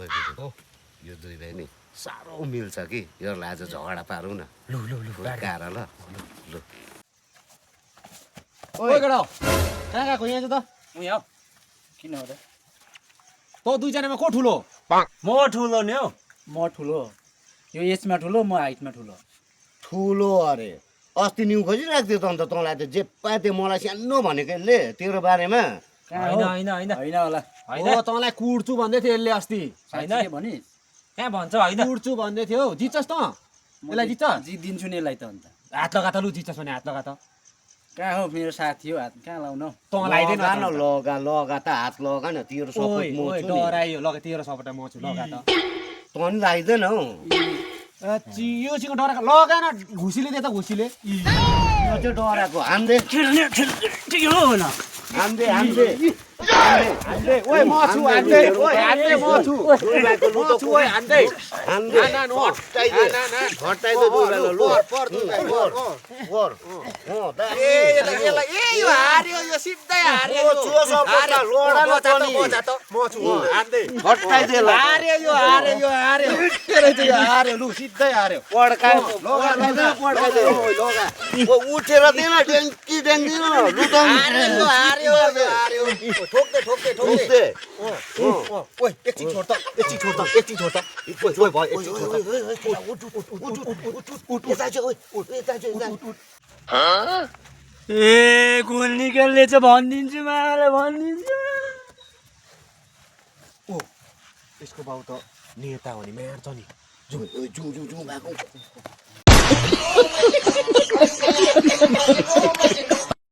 यो दुई भाइ नि साह्रो मिल्छ कि योलाई आज झगडा पारौँ न लु लु लु गाह्रो ल लु ओइ केटा कहाँ गएको यहाँ त म यहाँ किन हो त तँ दुईजनामा को ठुलो म ठुलो नि हौ म ठुलो यो एजमा ठुलो म हाइटमा ठुलो ठुलो अरे अस्ति न्यु खोजिराख्थ्यो त अन्त तँलाई त जे पाए त्यो मलाई सानो भनेको यसले तेरो बारेमा कहाँ हो होइन होइन होइन होला हो तँलाई कुट्छु भन्दै थियो यसले अस्ति साँच्ची के भनिस् कहाँ भन्छ होइन कुट्छु भन्दै थियो जित्छस् त यसलाई जित्छ जित्दिन्छु नि यसलाई त अन्त हात लगा त लु जित्छस् भने हात लगा त कहाँ हो मेरो साथी हो हात कहाँ लाउनु तँ लगाइदिएन लगा न लगा लगा त हात लगा न तेरो सपोर्ट म छु नि डरायो लगा तेरो सपोर्ट म छु लगा त तँ नि लगाइदैन हौ योसँग डराएको लगा न घुसीले दे त घुसीले यो चाहिँ डराएको हान्दे ठिक हो न हान्दे हान्दे हान्दै ओइ म छु हान्दै ओइ हान्दै म छु म छु ओइ हान्दै हान्दे ना न घटाइदे घटाइदे दुईलाई ल पर दुईलाई वर ए यो हार्यो यो सिधै हार्यो म छु सपोर्ट लोडा ल तनी म छु हान्दै घटाइदे ल हार्यो यो हार्यो के रहेछ यो हार्यो लु सिधै हार्यो पड्काए लगा पड्काइदे ओइ लगा उठेर दिएन डेङ्की डेङ्दिन लुटङ हार्यो ठोक्दै उठ्दे ओइ एकछिन छोड त ओइ भयो एकछिन छोड ए कुन निकाल्ने चाहिँ भनिदिन्छु माले भनिदिन्छु यसको बाउ त नेता हो नि मार्छ नि जु भएको